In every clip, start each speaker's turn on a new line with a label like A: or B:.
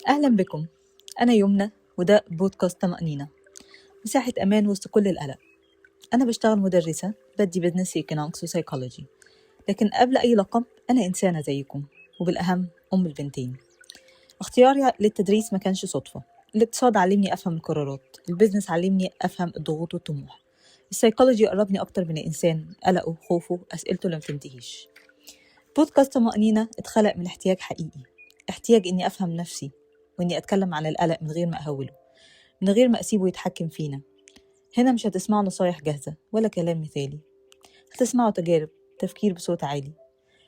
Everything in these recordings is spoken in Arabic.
A: أهلا بكم. أنا يمنى وده بودكاست طمأنينة، مساحة أمان وسط كل القلق. أنا بشتغل مدرسة، بدي بزنس ايكونومكس وسايكولوجي، لكن قبل أي لقب أنا إنسانة زيكم، وبالأهم أم البنتين. اختياري للتدريس ما كانش صدفة. الاقتصاد علمني أفهم القرارات، البزنس علمني أفهم الضغوط والطموح، السايكولوجي قربني أكتر من الإنسان، قلقه خوفه أسئلته لم تنتهيش. بودكاست طمأنينة اتخلق من احتياج حقيقي، احتياج إني أفهم نفسي، وإني أتكلم عن القلق من غير ما أهوله، من غير ما أسيبه يتحكم فينا. هنا مش هتسمعوا نصايح جاهزة ولا كلام مثالي، هتسمعوا تجارب، تفكير بصوت عالي،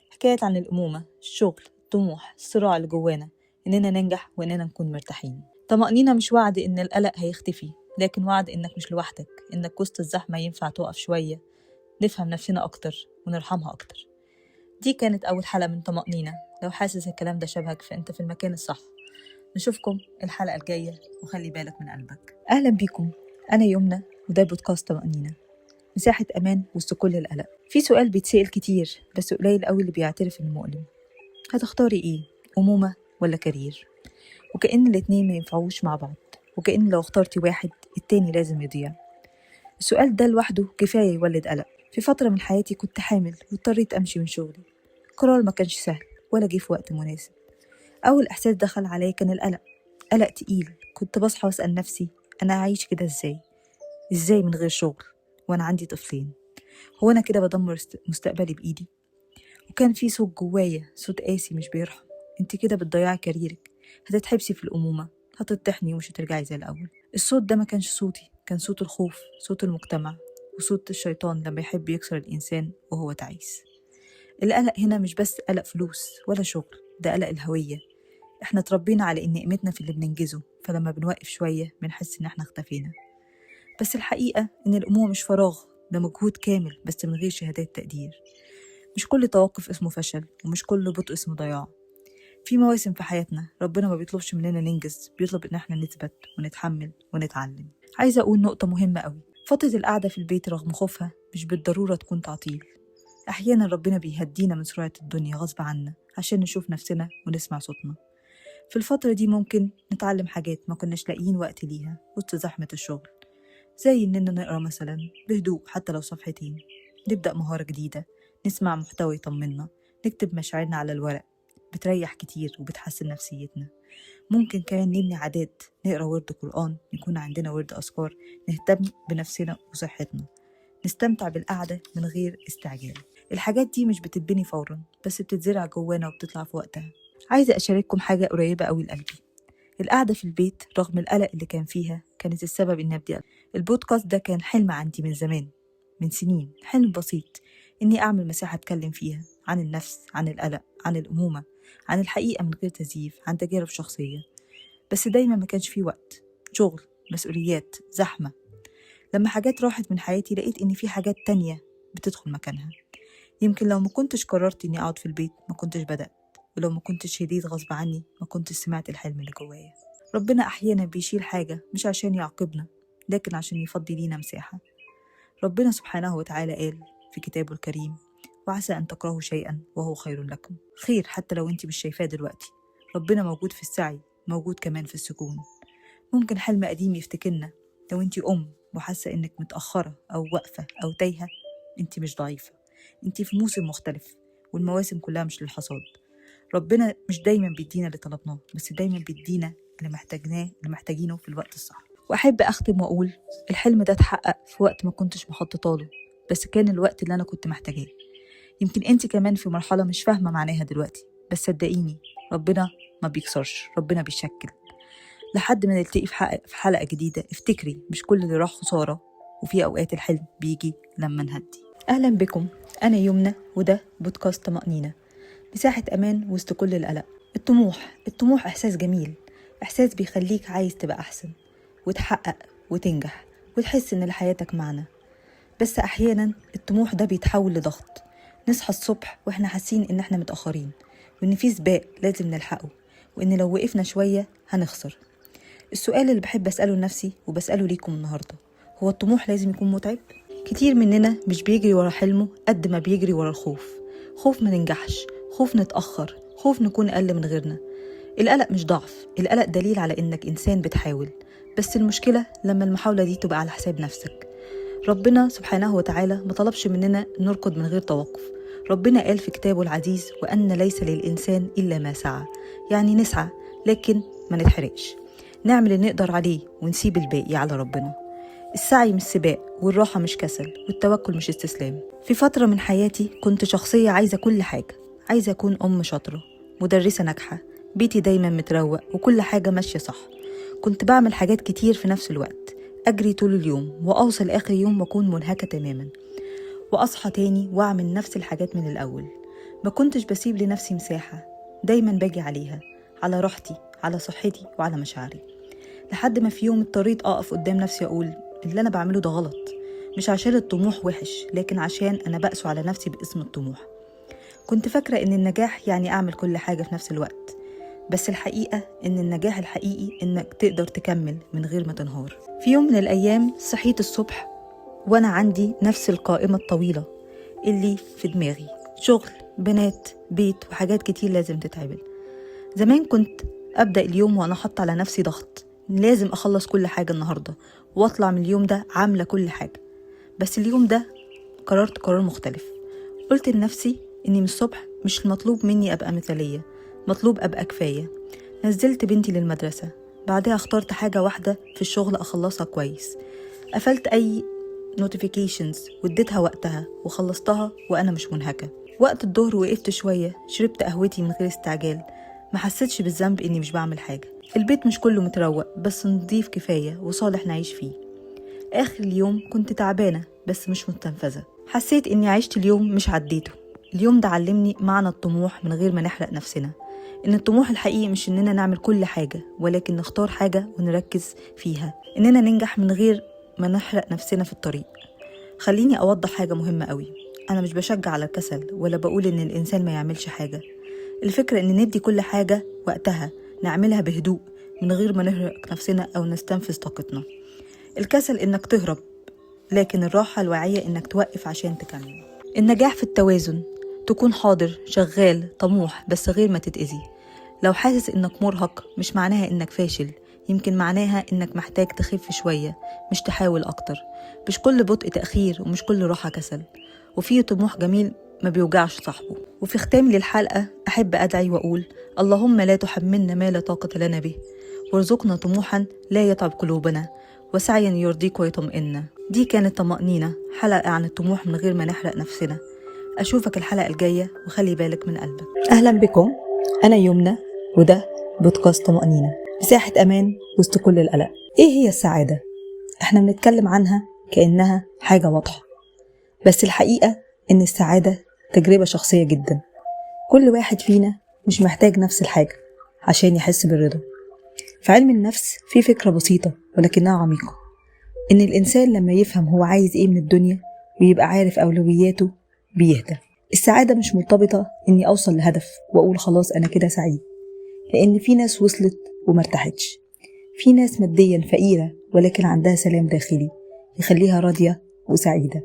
A: حكايات عن الأمومة، الشغل، الطموح، الصراع اللي جوانا، إننا ننجح وإننا نكون مرتاحين. طمأنينة مش وعد إن القلق هيختفي، لكن وعد إنك مش لوحدك، إنك وسط الزحمة ينفع تقف شوية، نفهم نفسنا أكتر ونرحمها أكتر. دي كانت أول حلقة من طمأنينة. لو حاسس الكلام ده شبهك فأنت في المكان الصح. نشوفكم الحلقة الجاية، وخلي بالك من قلبك. أهلا بيكم. أنا يمنى وده بودكاست طمأنينة، مساحة أمان وسط كل القلق. في سؤال بيتسأل كتير بس قليل قوي اللي بيعترف إنه مؤلم: هتختاري إيه، أمومة ولا كارير؟ وكأن الاتنين ما ينفعوش مع بعض، وكأن لو اخترتي واحد التاني لازم يضيع. السؤال ده لوحده كفاية يولد قلق. في فترة من حياتي كنت حامل واضطريت أمشي من شغلي. القرار ما كانش سهل ولا جه في وقت مناسب. أول إحساس دخل عليا كان القلق، قلق تقيل. كنت بصحى وأسأل نفسي: أنا هعيش كده إزاي من غير شغل وأنا عندي طفلين؟ هو أنا كده بدمر مستقبلي بإيدي؟ وكان في صوت جوايا، صوت قاسي مش بيرحم: انت كده بتضيعي كاريرك، هتتحبسي في الأمومة، هتطحني ومش هترجعي زي الأول. الصوت ده ما كانش صوتي، كان صوت الخوف، صوت المجتمع، وصوت الشيطان لما يحب يكسر الإنسان وهو تعيس. القلق هنا مش بس قلق فلوس ولا شغل، ده قلق الهوية. احنا اتربينا على ان قيمتنا في اللي بننجزه، فلما بنوقف شوية بنحس ان احنا اختفينا. بس الحقيقة ان الأمومة مش فراغ، ده مجهود كامل بس من غير شهادات تقدير. مش كل توقف اسمه فشل، ومش كل بطء اسمه ضياع. في مواسم في حياتنا ربنا ما بيطلبش مننا ننجز، بيطلب ان احنا نثبت ونتحمل ونتعلم. عايزة اقول نقطة مهمة قوي: فترة القعدة في البيت رغم خوفها مش بالضرورة تكون تعطيل. احيانا ربنا بيهدينا من سرعة الدنيا غصب عنا عشان نشوف نفسنا ونسمع صوتنا. في الفترة دي ممكن نتعلم حاجات ما كناش لاقيين وقت ليها وسط زحمة الشغل، زي إننا نقرأ مثلا بهدوء حتى لو صفحتين، نبدأ مهارة جديدة، نسمع محتوى يطمنا، نكتب مشاعرنا على الورق، بتريح كتير وبتحسن نفسيتنا. ممكن كمان نبني عادات، نقرأ ورد قرآن، يكون عندنا ورد أذكار، نهتم بنفسنا وصحتنا، نستمتع بالقعدة من غير استعجال. الحاجات دي مش بتتبني فورا، بس بتتزرع جوانا وبتطلع في وقتها. عايزة أشارككم حاجة قريبة أوي لقلبي. القعدة في البيت رغم القلق اللي كان فيها كانت السبب إني أبدأ البودكاست ده. كان حلم عندي من زمان، من سنين، حلم بسيط إني أعمل مساحة أتكلم فيها عن النفس، عن القلق، عن الأمومة، عن الحقيقة من غير تزييف، عن تجارب شخصية. بس دايما ما كانش فيه وقت، شغل، مسؤوليات، زحمة. لما حاجات راحت من حياتي لقيت إن في حاجات تانية بتدخل مكانها. يمكن لو ما كنتش قررت إني أقعد في البيت ما كنتش بدأت، ولو ما كنتش هديت غصب عني ما كنتش سمعت الحلم اللي جوايا. ربنا أحيانا بيشيل حاجة مش عشان يعاقبنا، لكن عشان يفضي لينا مساحة. ربنا سبحانه وتعالى قال في كتابه الكريم: وعسى أن تكرهوا شيئا وهو خير لكم. خير حتى لو انت مش شايفاه دلوقتي. ربنا موجود في السعي، موجود كمان في السكون. ممكن حلم قديم يفتكرنا. لو انت وحاسة انك متأخرة أو واقفة أو تايهة، انت مش ضعيفة، انت في موسم مختلف، والمواسم كلها مش للحصاد. ربنا مش دايما بيدينا اللي طلبناه، بس دايما بيدينا اللي محتاجينه في الوقت الصح. وأحب أختم وأقول: الحلم ده اتحقق في وقت ما كنتش مخططاله، بس كان الوقت اللي أنا كنت محتاجاه. يمكن أنت كمان في مرحلة مش فاهمة معناها دلوقتي، بس صدقيني ربنا ما بيكسرش، ربنا بيشكل. لحد ما نلتقي في حلقة جديدة، افتكري مش كل اللي راح خسارة، وفي أوقات الحلم بيجي لما نهدي. أهلا بكم. أنا يمنى وده بودكاست طمأنينة، مساحة أمان وسط كل القلق. الطموح إحساس جميل، إحساس بيخليك عايز تبقى أحسن وتحقق وتنجح وتحس إن لحياتك معنى. بس أحيانا الطموح ده بيتحول لضغط، نصحى الصبح وإحنا حاسين إن إحنا متأخرين، وإن في سباق لازم نلحقه، وإن لو وقفنا شوية هنخسر. السؤال اللي بحب أسأله لنفسي وبسأله ليكم النهاردة: هو الطموح لازم يكون متعب؟ كتير مننا مش بيجري ورا حلمه قد ما بيجري ورا الخوف. خوف ما ننجحش، خوف نتأخر، خوف نكون أقل من غيرنا. القلق مش ضعف، القلق دليل على إنك إنسان بتحاول، بس المشكلة لما المحاولة دي تبقى على حساب نفسك. ربنا سبحانه وتعالى ما طلبش مننا نركض من غير توقف. ربنا قال في كتابه العزيز: وأن ليس للإنسان إلا ما سعى. يعني نسعى لكن ما نتحرقش، نعمل اللي نقدر عليه ونسيب الباقي على ربنا. السعي مش سباق، والراحة مش كسل، والتوكل مش استسلام. في فترة من حياتي كنت شخصية عايزة كل حاجة، عايزة أكون أم شاطرة، مدرسة ناجحة، بيتي دايما متروق وكل حاجة ماشية صح. كنت بعمل حاجات كتير في نفس الوقت، أجري طول اليوم وأوصل آخر يوم وأكون منهكة تماما، وأصحى تاني وأعمل نفس الحاجات من الأول. ما كنتش بسيب لنفسي مساحة، دايما باجي عليها، على راحتي، على صحتي، وعلى مشاعري. لحد ما في يوم اضطريت أقف قدام نفسي أقول: اللي أنا بعمله ده غلط، مش عشان الطموح وحش، لكن عشان أنا بقسو على نفسي باسم الطموح. كنت فاكرة إن النجاح يعني أعمل كل حاجة في نفس الوقت، بس الحقيقة إن النجاح الحقيقي إنك تقدر تكمل من غير ما تنهار. في يوم من الأيام صحيت الصبح وأنا عندي نفس القائمة الطويلة اللي في دماغي: شغل، بنات، بيت، وحاجات كتير لازم تتعمل. زمان كنت أبدأ اليوم وأنا حاطة على نفسي ضغط، لازم أخلص كل حاجة النهاردة وأطلع من اليوم ده عاملة كل حاجة. بس اليوم ده قررت قرار مختلف. قلت لنفسي إني من الصبح مش المطلوب مني أبقى مثالية، مطلوب أبقى كفاية. نزلت بنتي للمدرسة، بعدها اخترت حاجة واحدة في الشغل أخلصها كويس، قفلت أي notifications واديتها وقتها وخلصتها وأنا مش منهكة. وقت الظهر وقفت شوية، شربت قهوتي من غير استعجال، ما حسيتش بالذنب إني مش بعمل حاجة. البيت مش كله متروق بس نضيف كفاية وصالح نعيش فيه. آخر اليوم كنت تعبانة بس مش مستنفذة، حسيت إني عشت اليوم مش عديته. اليوم ده علمني معنى الطموح من غير ما نحرق نفسنا، إن الطموح الحقيقي مش إننا نعمل كل حاجة، ولكن نختار حاجة ونركز فيها، إننا ننجح من غير ما نحرق نفسنا في الطريق. خليني أوضح حاجة مهمة قوي، أنا مش بشجع على الكسل ولا بقول إن الإنسان ما يعملش حاجة. الفكرة إن ندي كل حاجة وقتها، نعملها بهدوء من غير ما نهرق نفسنا أو نستنفذ طاقتنا. الكسل إنك تهرب، لكن الراحة الواعية إنك توقف عشان تكمل. النجاح في التوازن، تكون حاضر، شغال، طموح، بس غير ما تتأذي. لو حاسس إنك مرهق مش معناها إنك فاشل، يمكن معناها إنك محتاج تخف شوية، مش تحاول أكتر. مش كل بطء تأخير، ومش كل راحة كسل، وفيه طموح جميل ما بيوجعش صاحبه. وفي ختام للحلقة أحب أدعي وأقول: اللهم لا تحملنا ما لا طاقة لنا به، وارزقنا طموحا لا يتعب قلوبنا، وسعيا يرضيك ويطمئننا. دي كانت طمأنينة، حلقة عن الطموح من غير ما نحرق نفسنا. أشوفك الحلقة الجاية، وخلي بالك من قلبك. أهلا بكم، أنا يمنى، وده بودكاست طمأنينة، مساحة أمان وسط كل القلق. إيه هي السعادة؟ إحنا بنتكلم عنها كأنها حاجة واضحة، بس الحقيقة إن السعادة تجربة شخصية جدا. كل واحد فينا مش محتاج نفس الحاجة عشان يحس بالرضا. في علم النفس في فكرة بسيطة ولكنها عميقة، إن الإنسان لما يفهم هو عايز إيه من الدنيا ويبقى عارف أولوياته بيهدى. السعادة مش مرتبطة إني أوصل لهدف وأقول خلاص أنا كده سعيد، لأن في ناس وصلت ومرتاحتش. في ناس ماديا فقيرة ولكن عندها سلام داخلي يخليها راضية وسعيدة.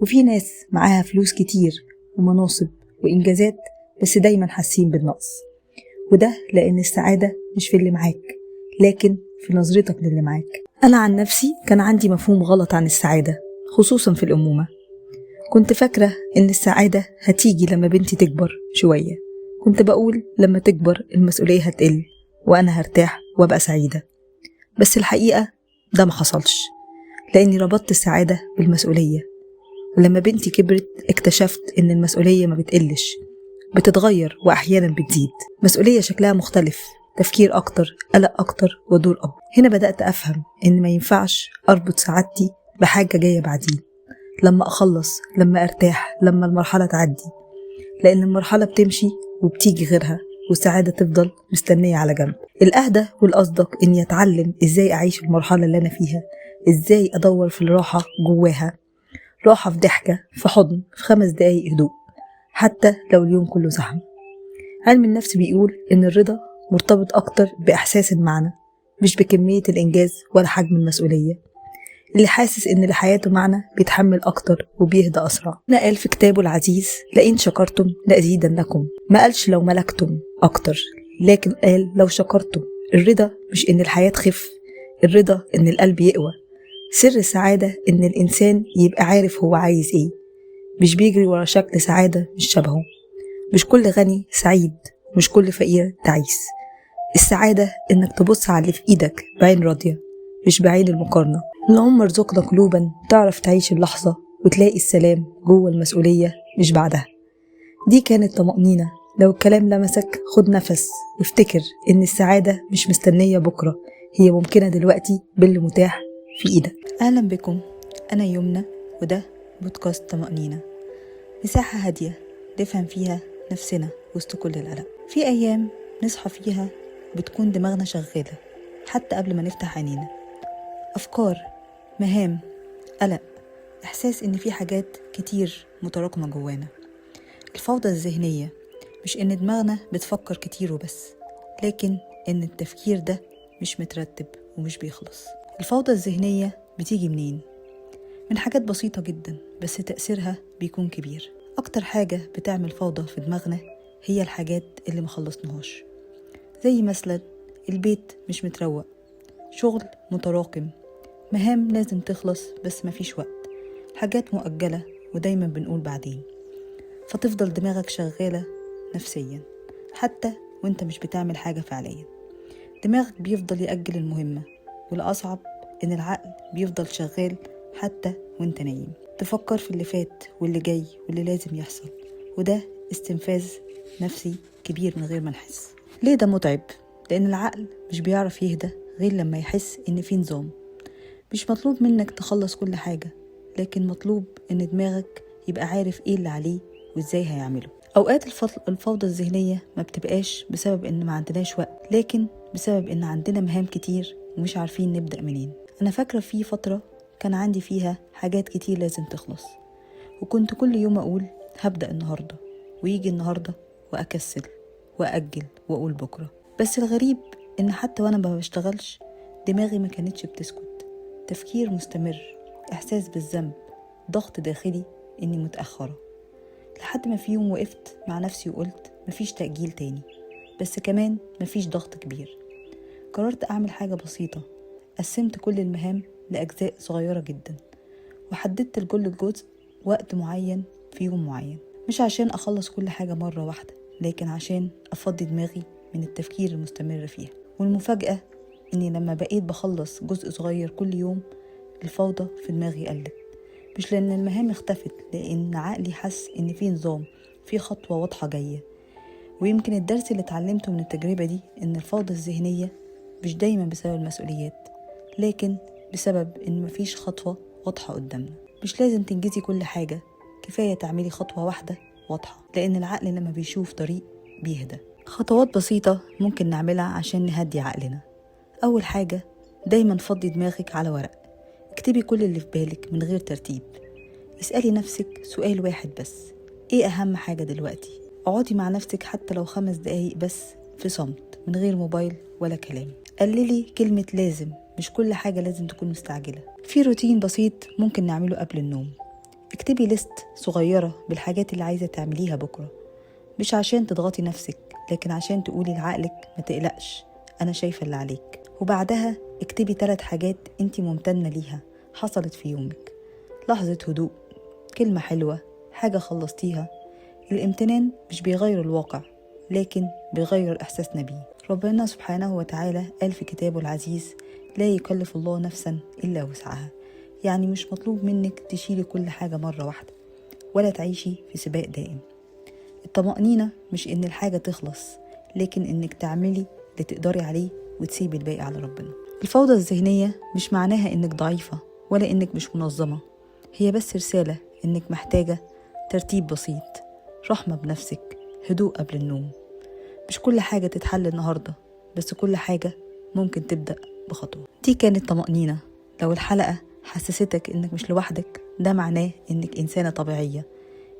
A: وفي ناس معاها فلوس كتير ومناصب وإنجازات بس دايما حاسين بالنقص. وده لأن السعادة مش في اللي معاك، لكن في نظرتك للي معاك. أنا عن نفسي كان عندي مفهوم غلط عن السعادة، خصوصا في الأمومة. كنت فاكرة إن السعادة هتيجي لما بنتي تكبر شوية. كنت بقول لما تكبر المسؤولية هتقل وأنا هرتاح وأبقى سعيدة. بس الحقيقة ده ما حصلش، لأني ربطت السعادة بالمسؤولية. ولما بنتي كبرت اكتشفت إن المسؤولية ما بتقلش، بتتغير وأحيانا بتزيد. مسؤولية شكلها مختلف، تفكير أكتر، قلق أكتر، ودور أب. هنا بدأت أفهم إن ما ينفعش أربط سعادتي بحاجة جاية بعدين، لما أخلص، لما أرتاح، لما المرحلة تعدي. لأن المرحلة بتمشي وبتيجي غيرها، والسعادة تفضل مستنية على جنب. الأهدى والأصدق إني أتعلم إزاي أعيش المرحلة اللي أنا فيها، إزاي أدور في الراحة جواها، راحة في ضحكة، في حضن، في 5 دقايق هدوء، حتى لو اليوم كله زحمة. علم النفس بيقول إن الرضا مرتبط أكتر بإحساس المعنى، مش بكمية الإنجاز ولا حجم المسؤولية. اللي حاسس إن لحياته معنى بيتحمل أكتر وبيهدى أسرع. قال في كتابه العزيز: لئن شكرتم لأزيدنكم. ما قالش لو ملكتم أكتر، لكن قال لو شكرته. الرضا مش إن الحياة تخف، الرضا إن القلب يقوى. سر السعادة إن الإنسان يبقى عارف هو عايز إيه، مش بيجري ورا شكل سعادة مش شبهه. مش كل غني سعيد، مش كل فقير تعيس. السعادة إنك تبص على اللي في إيدك بعين راضية، مش بعين المقارنة. اللهم ارزقنا قلوبا تعرف تعيش اللحظة وتلاقي السلام جوه المسؤولية مش بعدها. دي كانت طمأنينة. لو الكلام لمسك خد نفس وافتكر إن السعادة مش مستنية بكرة، هي ممكنة دلوقتي باللي متاح في إيدك. أهلا بكم، أنا يمنى وده بودكاست طمأنينة، مساحة هادية نفهم فيها نفسنا وسط كل القلق. في أيام نصحى فيها بتكون دماغنا شغالة حتى قبل ما نفتح عينينا، أفكار، مهام، قلق، إحساس إن في حاجات كتير متراكمة جوانا. الفوضى الذهنية مش إن دماغنا بتفكر كتير وبس، لكن إن التفكير ده مش مترتب ومش بيخلص. الفوضى الذهنية بتيجي منين؟ من حاجات بسيطة جدا بس تأثيرها بيكون كبير. أكتر حاجة بتعمل فوضى في دماغنا هي الحاجات اللي مخلصناهاش، زي مثلا البيت مش متروق، شغل متراكم، مهام لازم تخلص بس مفيش وقت، حاجات مؤجلة ودايما بنقول بعدين. فتفضل دماغك شغالة نفسيا حتى وانت مش بتعمل حاجة فعليا. دماغك بيفضل يأجل المهمة، والأصعب إن العقل بيفضل شغال حتى وانت نايم، تفكر في اللي فات واللي جاي واللي لازم يحصل، وده استنفاذ نفسي كبير من غير ما نحس. ليه ده متعب؟ لأن العقل مش بيعرف يهدى غير لما يحس إن في نظام. مش مطلوب منك تخلص كل حاجة، لكن مطلوب إن دماغك يبقى عارف إيه اللي عليه وإزاي هيعمله. أوقات الفوضى الذهنية ما بتبقاش بسبب إن ما عندناش وقت، لكن بسبب إن عندنا مهام كتير ومش عارفين نبدأ منين. أنا فاكرة في فترة كان عندي فيها حاجات كتير لازم تخلص، وكنت كل يوم أقول هبدأ النهاردة، ويجي النهاردة وأكسل وأجل وأقول بكرة. بس الغريب إن حتى وأنا ما بشتغلش دماغي ما كانتش بتسكت، تفكير مستمر، إحساس بالذنب، ضغط داخلي إني متأخرة. لحد ما في يوم وقفت مع نفسي وقلت مفيش تأجيل تاني، بس كمان مفيش ضغط كبير. قررت أعمل حاجة بسيطة، قسمت كل المهام لأجزاء صغيرة جدا، وحددت لكل جزء وقت معين في يوم معين، مش عشان أخلص كل حاجة مرة واحدة، لكن عشان أفضي دماغي من التفكير المستمر فيها. والمفاجأة إني لما بقيت بخلص جزء صغير كل يوم، الفوضى في دماغي قلت. مش لأن المهام اختفت، لأن عقلي حس إن في نظام، في خطوة واضحة جاية. ويمكن الدرس اللي اتعلمته من التجربة دي إن الفوضى الذهنية مش دايما بسبب المسؤوليات، لكن بسبب إن مفيش خطوة واضحة قدامنا. مش لازم تنجزي كل حاجة، كفاية تعملي خطوة واحدة واضحة، لأن العقل لما بيشوف طريق بيهدى. خطوات بسيطة ممكن نعملها عشان نهدي عقلنا. أول حاجة، دايما فضي دماغك على ورق، اكتبي كل اللي في بالك من غير ترتيب. اسألي نفسك سؤال واحد بس، ايه أهم حاجة دلوقتي؟ اقعدي مع نفسك حتى لو 5 دقايق بس في صمت من غير موبايل ولا كلام. قللي كلمة لازم، مش كل حاجة لازم تكون مستعجلة. في روتين بسيط ممكن نعمله قبل النوم، اكتبي ليست صغيرة بالحاجات اللي عايزة تعمليها بكرة، مش عشان تضغطي نفسك، لكن عشان تقولي لعقلك ما تقلقش، أنا شايفة اللي عليك. وبعدها اكتبي 3 حاجات انتي ممتنة ليها حصلت في يومك، لحظة هدوء، كلمة حلوة، حاجة خلصتيها. الامتنان مش بيغير الواقع، لكن بيغير إحساسنا بيه. ربنا سبحانه وتعالى قال في كتابه العزيز لا يكلف الله نفسا إلا وسعها. يعني مش مطلوب منك تشيلي كل حاجة مرة واحدة، ولا تعيشي في سباق دائم. الطمأنينة مش إن الحاجة تخلص، لكن إنك تعملي اللي تقدري عليه وتسيبي الباقي على ربنا. الفوضى الذهنية مش معناها إنك ضعيفة ولا إنك مش منظمة، هي بس رسالة إنك محتاجة ترتيب بسيط، رحمة بنفسك، هدوء قبل النوم. مش كل حاجة تتحل النهاردة، بس كل حاجة ممكن تبدأ بخطوة. دي كانت طمأنينة. لو الحلقة حسستك إنك مش لوحدك، ده معناه إنك إنسانة طبيعية.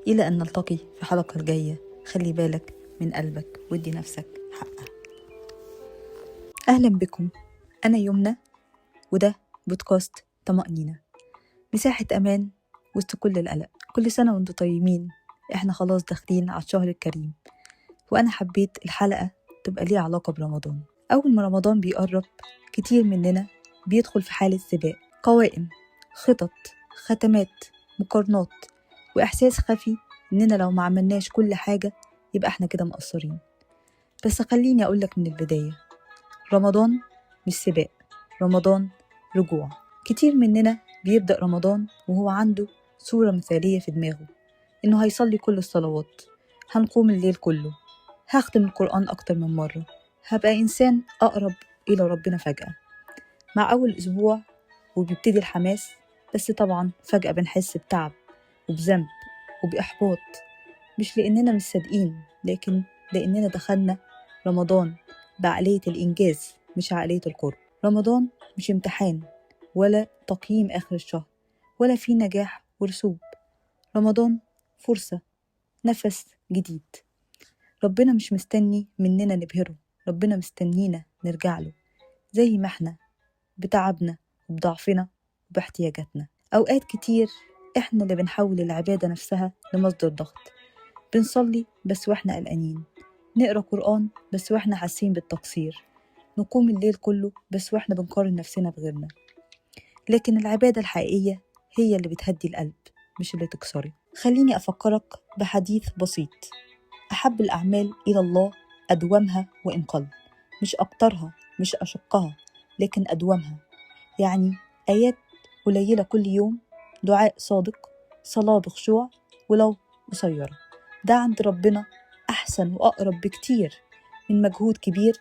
A: إلى أن نلتقي في حلقة الجاية، خلي بالك من قلبك وادي نفسك حقها. أهلا بكم، أنا يمنى وده بودكاست طمأنينة، مساحة أمان وسط كل القلق. كل سنة وانتم طيبين، احنا خلاص داخلين على الشهر الكريم. وأنا حبيت الحلقة تبقى ليه علاقة برمضان. أول ما رمضان بيقرب كتير مننا بيدخل في حالة سباق، قوائم، خطط، ختمات، مقارنات، وإحساس خفي إننا لو ما عملناش كل حاجة يبقى إحنا كده مقصرين. بس خليني أقولك من البداية، رمضان مش سباق، رمضان رجوع. كتير مننا بيبدأ رمضان وهو عنده صورة مثالية في دماغه، إنه هيصلي كل الصلوات، هنقوم الليل كله، هختم القرآن أكتر من مرة، هبقى إنسان أقرب إلى ربنا فجأة. مع أول أسبوع وبيبتدي الحماس، بس طبعا فجأة بنحس بتعب وبذنب وبإحباط، مش لأننا مش صادقين، لكن لأننا دخلنا رمضان بعقلية الإنجاز مش عقلية القرب. رمضان مش امتحان ولا تقييم آخر الشهر ولا في نجاح ورسوب. رمضان فرصة، نفس جديد. ربنا مش مستني مننا نبهره، ربنا مستنينا نرجع له زي ما احنا، بتعبنا وبضعفنا وباحتياجاتنا. أوقات كتير احنا اللي بنحول العبادة نفسها لمصدر ضغط، بنصلي بس واحنا قلقانين، نقرأ قرآن بس واحنا حاسين بالتقصير، نقوم الليل كله بس واحنا بنقارن نفسنا بغيرنا. لكن العبادة الحقيقية هي اللي بتهدي القلب مش اللي تكسره. خليني أفكرك بحديث بسيط: أحب الأعمال إلى الله أدومها وإن قل، مش أكترها مش أشقها لكن أدومها. يعني آيات قليلة كل يوم، دعاء صادق، صلاة بخشوع ولو قصيرة، ده عند ربنا أحسن وأقرب بكتير من مجهود كبير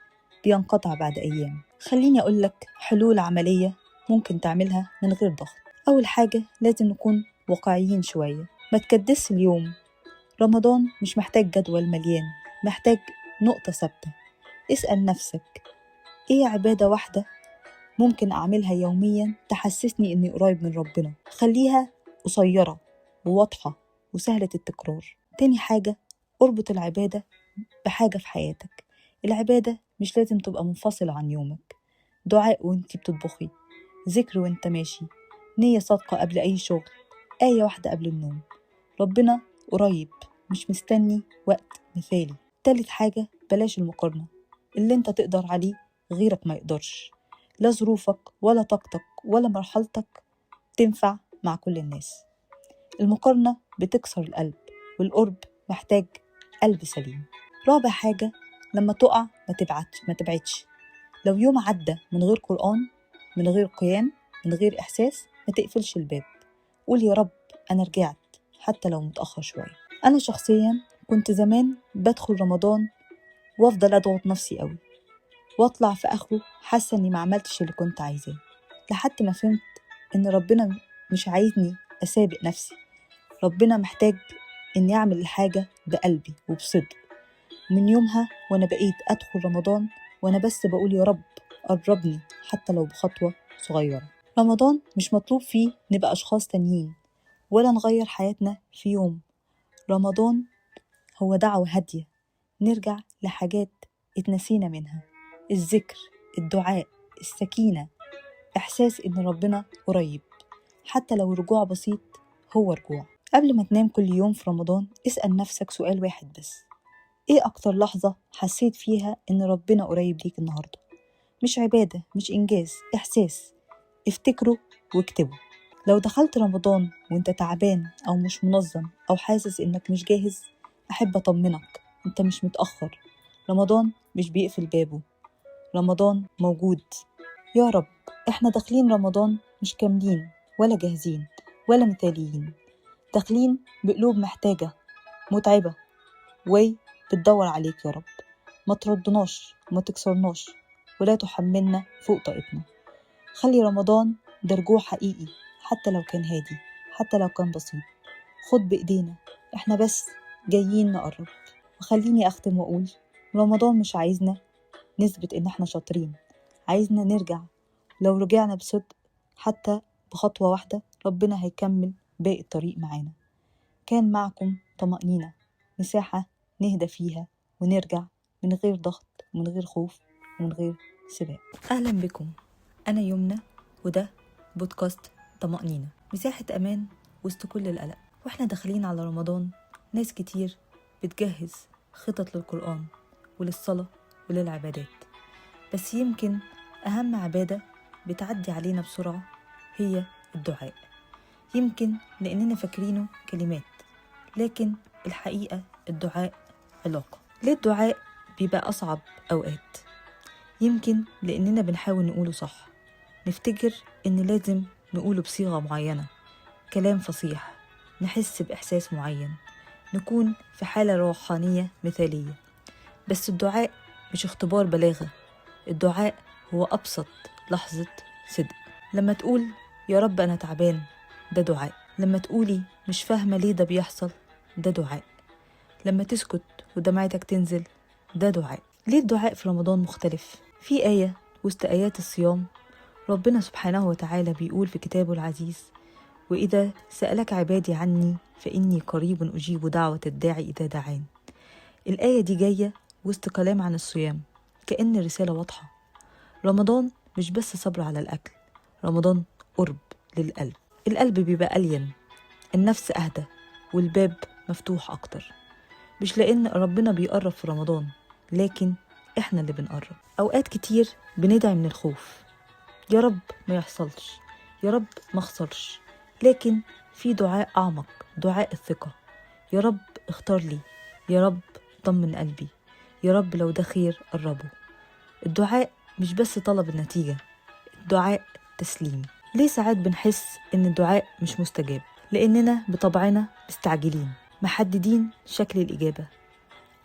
A: بينقطع بعد أيام. خليني أقولك حلول عملية ممكن تعملها من غير ضغط. أول حاجة لازم نكون واقعيين شوية، ما تكدس اليوم. رمضان مش محتاج جدول مليان، محتاج نقطة ثابتة. اسأل نفسك، إيه عبادة واحدة ممكن أعملها يوميا تحسسني إني قريب من ربنا؟ خليها قصيرة وواضحة وسهلة التكرار. تاني حاجة، اربط العبادة بحاجة في حياتك. العبادة مش لازم تبقى منفصلة عن يومك، دعاء وانتي بتطبخي، ذكر وانت ماشي، نية صادقة قبل أي شغل، آية واحدة قبل النوم. ربنا قريب مش مستني وقت مثالي. تالت حاجة، بلاش المقارنة. اللي انت تقدر عليه غيرك ما يقدرش، لا ظروفك ولا طاقتك ولا مرحلتك تنفع مع كل الناس. المقارنة بتكسر القلب، والقرب محتاج قلب سليم. رابع حاجة، لما تقع ما تبعدش. لو يوم عدى من غير قرآن، من غير قيام، من غير إحساس، ما تقفلش الباب. قول يا رب أنا رجعت حتى لو متأخر شوية. أنا شخصيا كنت زمان بدخل رمضان وأفضل أضغط نفسي قوي، وأطلع في آخره حاسة إني ما عملتش اللي كنت عايزاه، لحد ما فهمت إن ربنا مش عايزني أسابق نفسي، ربنا محتاج إني أعمل الحاجة بقلبي وبصدق. من يومها وأنا بقيت أدخل رمضان وأنا بس بقول يا رب قربني حتى لو بخطوة صغيرة. رمضان مش مطلوب فيه نبقى أشخاص تانيين ولا نغير حياتنا في يوم. رمضان هو دعوة هادية نرجع لحاجات اتنسينا منها، الذكر، الدعاء، السكينة، إحساس إن ربنا قريب حتى لو رجوع بسيط هو رجوع. قبل ما تنام كل يوم في رمضان اسأل نفسك سؤال واحد بس: إيه أكتر لحظة حسيت فيها إن ربنا قريب ليك النهاردة؟ مش عبادة، مش إنجاز، إحساس. افتكره واكتبه. لو دخلت رمضان وانت تعبان أو مش منظم أو حاسس إنك مش جاهز، أحب أطمنك، انت مش متأخر. رمضان مش بيقفل بابه، رمضان موجود. يا رب احنا داخلين رمضان مش كاملين ولا جاهزين ولا مثاليين، داخلين بقلوب محتاجة، متعبة، بتدور عليك يا رب. ما تردناش وما تكسرناش ولا تحملنا فوق طاقتنا. خلي رمضان ده رجوع حقيقي، حتى لو كان هادي، حتى لو كان بسيط. خد بإيدينا، احنا بس جايين نقرب. وخليني أختم وأقول، رمضان مش عايزنا نثبت إن احنا شاطرين، عايزنا نرجع. لو رجعنا بصدق حتى بخطوة واحدة ربنا هيكمل باقي الطريق معانا. كان معكم طمأنينة، مساحة نهدى فيها ونرجع من غير ضغط ومن غير خوف ومن غير سباق. أهلا بكم، أنا يمنى وده بودكاست طمأنينة، مساحة أمان وسط كل القلق. وإحنا داخلين على رمضان ناس كتير بتجهز خطط للقرآن وللصلاة وللعبادات، بس يمكن أهم عبادة بتعدي علينا بسرعة هي الدعاء. يمكن لأننا فاكرينه كلمات، لكن الحقيقة الدعاء علاقة. ليه الدعاء بيبقى أصعب أوقات؟ يمكن لأننا بنحاول نقوله صح، نفتكر إن لازم نقوله بصيغة معينة، كلام فصيح، نحس بإحساس معين، نكون في حالة روحانية مثالية. بس الدعاء مش اختبار بلاغة، الدعاء هو أبسط لحظة صدق. لما تقول يا رب أنا تعبان، ده دعاء. لما تقولي مش فاهمة ليه ده بيحصل، ده دعاء. لما تسكت ودمعتك تنزل، ده دعاء. ليه الدعاء في رمضان مختلف؟ في آية وسط آيات الصيام ربنا سبحانه وتعالى بيقول في كتابه العزيز: وإذا سألك عبادي عني فإني قريب أجيب دعوة الداعي إذا دعان. الآية دي جاية وسط كلام عن الصيام، كأن رسالة واضحة. رمضان مش بس صبر على الأكل، رمضان قرب للقلب. القلب بيبقى ألين، النفس أهدى، والباب مفتوح أكتر. مش لأن ربنا بيقرب في رمضان، لكن إحنا اللي بنقرب. أوقات كتير بندعي من الخوف، يا رب ما يحصلش، يا رب ما اخسرش. لكن في دعاء أعمق، دعاء الثقة: يا رب اختار لي، يا رب طمن قلبي، يا رب لو ده خير قربه. الدعاء مش بس طلب النتيجة، الدعاء تسليم. ليه ساعات بنحس إن الدعاء مش مستجاب؟ لأننا بطبعنا مستعجلين، محددين شكل الإجابة،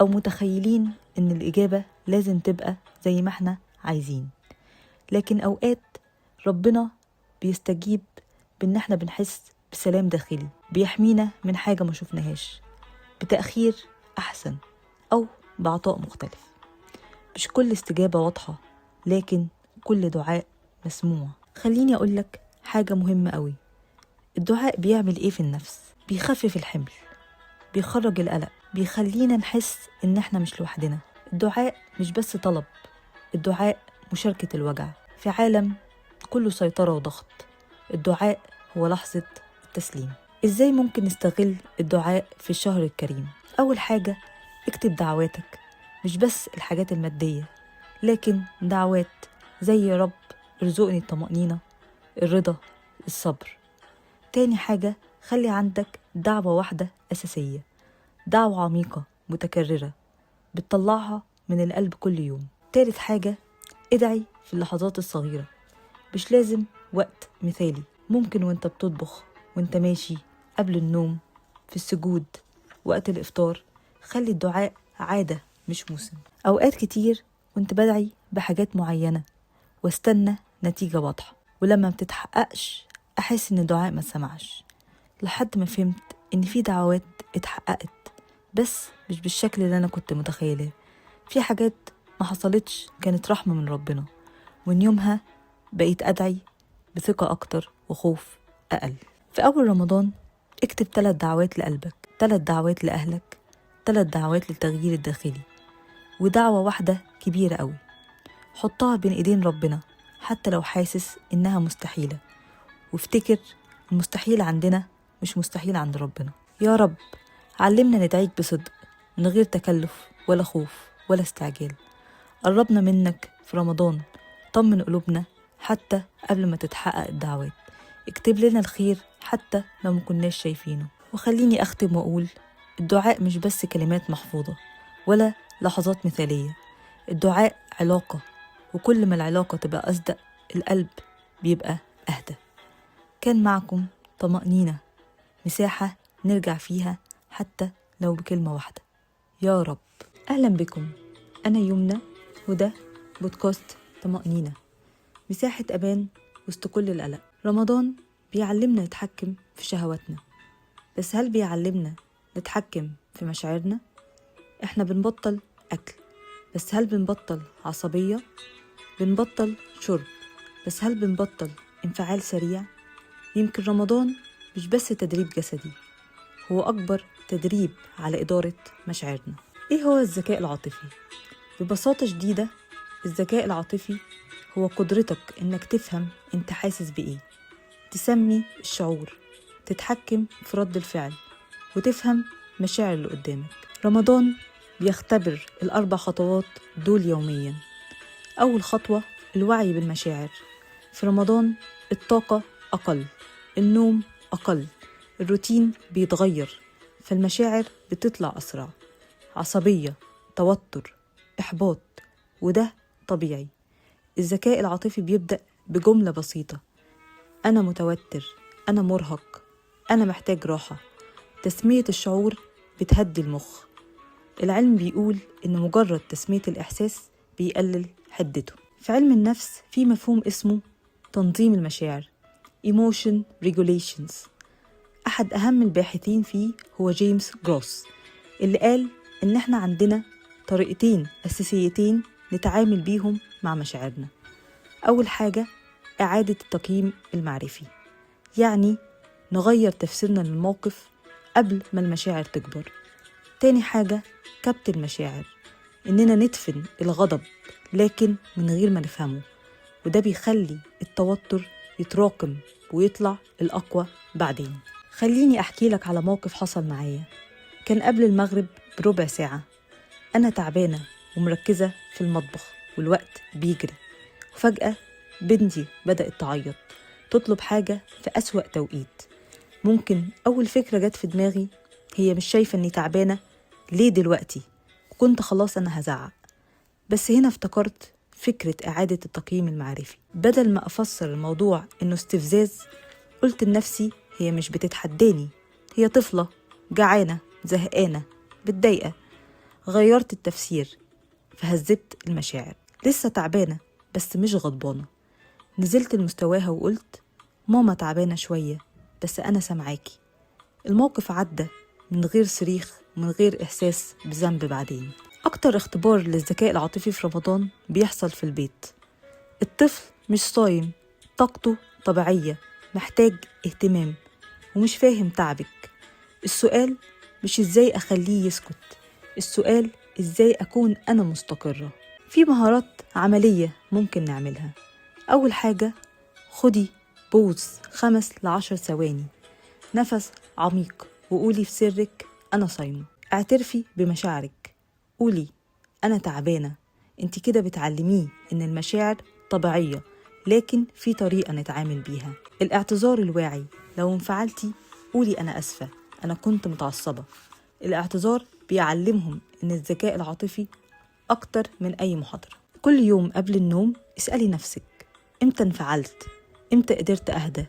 A: أو متخيلين إن الإجابة لازم تبقى زي ما احنا عايزين. لكن أوقات ربنا بيستجيب بإن احنا بنحس بسلام داخلي، بيحمينا من حاجة ما شفناهاش، بتأخير أحسن، أو بعطاء مختلف. مش كل استجابة واضحة، لكن كل دعاء مسموع. خليني أقولك حاجة مهمة قوي: الدعاء بيعمل إيه في النفس؟ بيخفف الحمل، بيخرج القلق، بيخلينا نحس إن احنا مش لوحدنا. الدعاء مش بس طلب، الدعاء مشاركة الوجع في عالم كله سيطرة وضغط. الدعاء هو لحظة التسليم. إزاي ممكن نستغل الدعاء في الشهر الكريم؟ أول حاجة، اكتب دعواتك، مش بس الحاجات المادية، لكن دعوات زي يا رب ارزقني الطمأنينة، الرضا، الصبر. تاني حاجة، خلي عندك دعوة واحدة أساسية، دعوة عميقة متكررة بتطلعها من القلب كل يوم. تالت حاجة، ادعي في اللحظات الصغيرة، مش لازم وقت مثالي، ممكن وانت بتطبخ، وانت ماشي، قبل النوم، في السجود، وقت الإفطار. خلي الدعاء عادة مش موسم. أوقات كتير كنت بدعي بحاجات معينة واستنى نتيجة واضحة، ولما بتتحققش أحس إن الدعاء ما سمعش، لحد ما فهمت إن في دعوات اتحققت بس مش بالشكل اللي أنا كنت متخيله. في حاجات ما حصلتش كانت رحمة من ربنا، ومن يومها بقيت أدعي بثقة أكتر وخوف أقل. في أول رمضان اكتب 3 دعوات لقلبك، 3 دعوات لأهلك، 3 دعوات للتغيير الداخلي، ودعوة واحدة كبيرة قوي حطها بين إيدين ربنا حتى لو حاسس إنها مستحيلة. وافتكر المستحيل عندنا مش مستحيل عند ربنا. يا رب علمنا ندعيك بصدق، من غير تكلف ولا خوف ولا استعجال. قربنا منك في رمضان، طمن قلوبنا حتى قبل ما تتحقق الدعوات، اكتب لنا الخير حتى لو ما كناش شايفينه. وخليني أختم وأقول: الدعاء مش بس كلمات محفوظة ولا لحظات مثالية، الدعاء علاقة، وكل ما العلاقة تبقى أصدق القلب بيبقى أهدى. كان معكم طمأنينة، مساحة نرجع فيها حتى لو بكلمة واحدة: يا رب. أهلا بكم، أنا يمنى، وده بودكاست طمأنينة، مساحة أمان وسط كل القلق. رمضان بيعلمنا نتحكم في شهواتنا، بس هل بيعلمنا نتحكم في مشاعرنا؟ إحنا بنبطل أكل، بس هل بنبطل عصبية؟ بنبطل شرب، بس هل بنبطل انفعال سريع؟ يمكن رمضان مش بس تدريب جسدي، هو أكبر تدريب على إدارة مشاعرنا. إيه هو الذكاء العاطفي؟ ببساطة شديدة، الذكاء العاطفي هو قدرتك إنك تفهم أنت حاسس بإيه، تسمي الشعور، تتحكم في رد الفعل، وتفهم مشاعر اللي قدامك. رمضان بيختبر ال4 خطوات دول يومياً. أول خطوة الوعي بالمشاعر. في رمضان الطاقة أقل، النوم أقل، الروتين بيتغير، فالمشاعر بتطلع أسرع، عصبية، توتر، إحباط، وده طبيعي. الذكاء العاطفي بيبدأ بجملة بسيطة: أنا متوتر، أنا مرهق، أنا محتاج راحة. تسمية الشعور بتهدي المخ. العلم بيقول إن مجرد تسمية الإحساس بيقلل حدته. في علم النفس في مفهوم اسمه تنظيم المشاعر Emotion Regulations. أحد أهم الباحثين فيه هو جيمس جروس، اللي قال إن إحنا عندنا طريقتين أساسيتين نتعامل بيهم مع مشاعرنا. أول حاجة إعادة التقييم المعرفي، يعني نغير تفسيرنا للموقف قبل ما المشاعر تكبر. تاني حاجة كبت المشاعر، إننا ندفن الغضب لكن من غير ما نفهمه، وده بيخلي التوتر يتراكم ويطلع الأقوى بعدين. خليني أحكي لك على موقف حصل معايا. كان قبل المغرب بربع ساعة، أنا تعبانة ومركزة في المطبخ والوقت بيجري، وفجأة بنتي بدأت تعيط تطلب حاجة في أسوأ توقيت. ممكن أول فكرة جت في دماغي هي مش شايفة إني تعبانة ليه دلوقتي، وكنت خلاص أنا هزعق. بس هنا افتكرت فكرة إعادة التقييم المعرفي. بدل ما أفسر الموضوع إنه استفزاز، قلت لنفسي هي مش بتتحداني، هي طفلة جعانة زهقانة بتضايقة. غيرت التفسير فهذبت المشاعر. لسه تعبانة بس مش غضبانة. نزلت لمستواها وقلت ماما تعبانة شوية بس أنا سامعاكي. الموقف عدى من غير صريخ، من غير إحساس بذنب بعدين. أكتر اختبار للذكاء العاطفي في رمضان بيحصل في البيت. الطفل مش صايم، طاقته طبيعية، محتاج اهتمام ومش فاهم تعبك. السؤال مش إزاي أخليه يسكت، السؤال إزاي أكون أنا مستقرة. في مهارات عملية ممكن نعملها. أول حاجة خدي بوز 5 ل10 ثواني، نفس عميق وقولي في سرك أنا صايمة. اعترفي بمشاعرك، قولي أنا تعبانة. انت كده بتعلميه إن المشاعر طبيعية لكن في طريقة نتعامل بيها. الاعتذار الواعي، لو انفعلتي قولي أنا أسفة، أنا كنت متعصبة. الاعتذار بيعلمهم إن الذكاء العاطفي أكتر من أي محاضرة. كل يوم قبل النوم اسألي نفسك إمتى انفعلت، إمتى قدرت أهدى،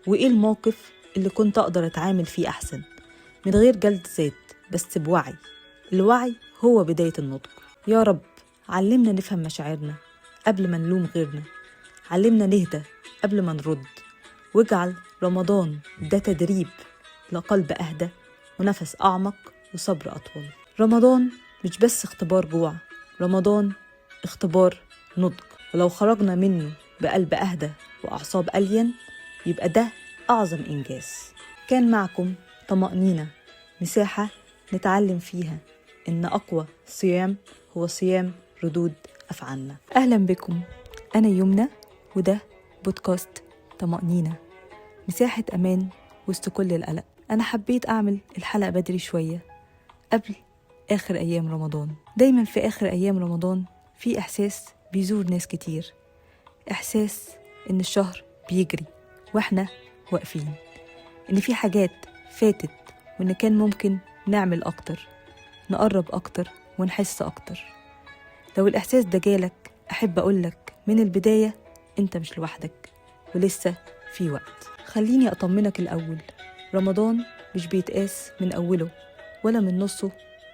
A: وإيه الموقف اللي كنت أقدر أتعامل فيه أحسن، من غير جلد ذات بس بوعي. الوعي هو بداية النضج. يا رب علمنا نفهم مشاعرنا قبل ما نلوم غيرنا، علمنا نهدى قبل ما نرد، واجعل رمضان ده تدريب لقلب أهدى ونفس أعمق وصبر أطول. رمضان مش بس اختبار جوع، رمضان اختبار نضج، ولو خرجنا منه بقلب أهدى وأعصاب ألين يبقى ده أعظم إنجاز. كان معكم طمأنينة، مساحة نتعلم فيها إن أقوى صيام هو صيام ردود أفعالنا. أهلا بكم، أنا يمنى وده بودكاست طمأنينة، مساحة أمان وسط كل القلق. أنا حبيت أعمل الحلقة بدري شوية قبل آخر أيام رمضان. دايما في آخر أيام رمضان في إحساس بيزور ناس كتير، إحساس إن الشهر بيجري وإحنا واقفين، إن في حاجات فاتت وإن كان ممكن نعمل أكتر، نقرب أكتر ونحس أكتر. لو الإحساس ده جالك أحب أقولك من البداية أنت مش لوحدك ولسه في وقت. خليني أطمنك الأول، رمضان مش بيتقاس من أوله ولا من نصه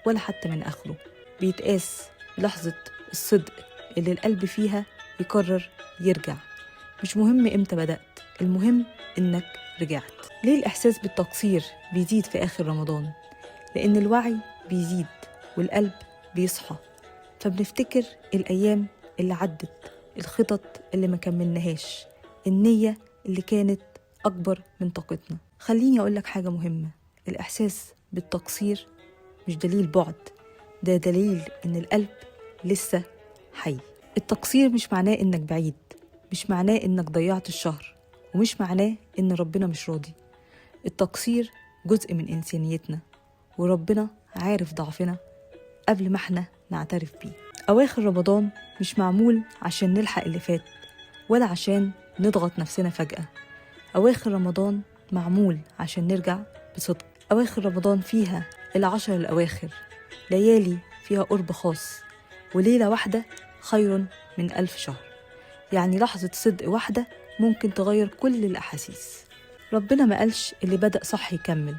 A: ولا حتى من آخره، بيتقاس بلحظة الصدق اللي القلب فيها يقرر يرجع. مش مهم إمتى بدأت، المهم إنك رجعت. ليه الإحساس بالتقصير بيزيد في آخر رمضان؟ لأن الوعي بيزيد والقلب بيصحى، فبنفتكر الأيام اللي عدت، الخطط اللي ما كملناهاش، النية اللي كانت أكبر من طاقتنا. خليني أقولك حاجة مهمة، الإحساس بالتقصير مش دليل بعد، ده دليل إن القلب لسه حي. التقصير مش معناه إنك بعيد، مش معناه إنك ضيعت الشهر، ومش معناه إن ربنا مش راضي. التقصير جزء من إنسانيتنا وربنا عارف ضعفنا قبل ما احنا نعترف بيه. أواخر رمضان مش معمول عشان نلحق اللي فات ولا عشان نضغط نفسنا فجأة. أواخر رمضان معمول عشان نرجع بصدق. أواخر رمضان فيها 10 الأواخر، ليالي فيها قرب خاص، وليلة واحدة خير من 1000 شهر. يعني لحظة صدق واحدة ممكن تغير كل الأحاسيس. ربنا ما قالش اللي بدأ صح يكمل.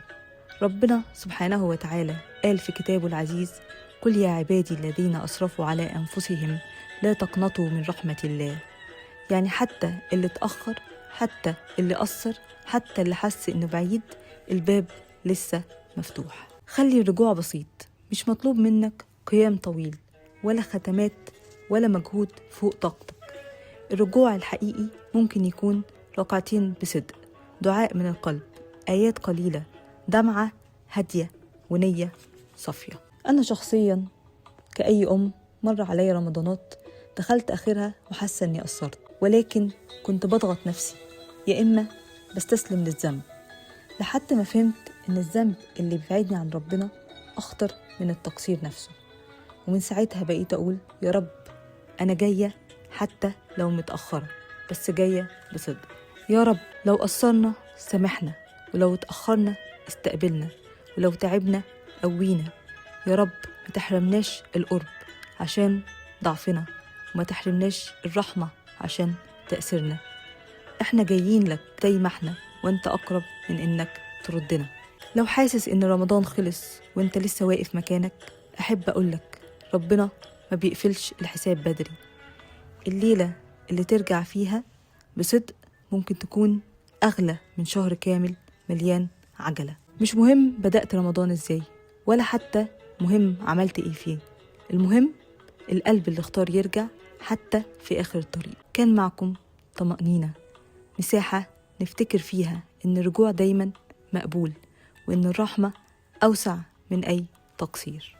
A: ربنا سبحانه وتعالى قال في كتابه العزيز: قل يا عبادي الذين أسرفوا على أنفسهم لا تقنطوا من رحمة الله. يعني حتى اللي اتأخر، حتى اللي قصر، حتى اللي حس إنه بعيد، الباب لسه مفتوح. خلي الرجوع بسيط، مش مطلوب منك قيام طويل ولا ختمات ولا مجهود فوق طاقتك. الرجوع الحقيقي ممكن يكون ركعتين بصدق، دعاء من القلب، آيات قليلة، دمعة هادية، ونية صافية. أنا شخصياً كأي أم مر علي رمضانات دخلت آخرها وحاسة إني قصرت، ولكن كنت بضغط نفسي، يا إما بستسلم للذنب، لحد ما فهمت إن الذنب اللي بيبعدني عن ربنا أخطر من التقصير نفسه. ومن ساعتها بقيت أقول: يا رب أنا جاية حتى لو متأخرة، بس جاية بصدق. يا رب لو قصرنا سامحنا، ولو اتأخرنا استقبلنا، ولو تعبنا قوينا. يا رب ما تحرمناش القرب عشان ضعفنا، وما تحرمناش الرحمة عشان تأثيرنا. احنا جايين لك زي ما احنا، وانت أقرب من إنك تردنا. لو حاسس إن رمضان خلص وانت لسه واقف مكانك، أحب أقولك: ربنا ما بيقفلش الحساب بدري. الليلة اللي ترجع فيها بصدق ممكن تكون أغلى من شهر كامل مليان عجلة. مش مهم بدأت رمضان إزاي، ولا حتى مهم عملت إيه فيه. المهم القلب اللي اختار يرجع حتى في آخر الطريق. كان معكم طمأنينة، مساحة نفتكر فيها إن الرجوع دايما مقبول، وإن الرحمة أوسع من أي تقصير.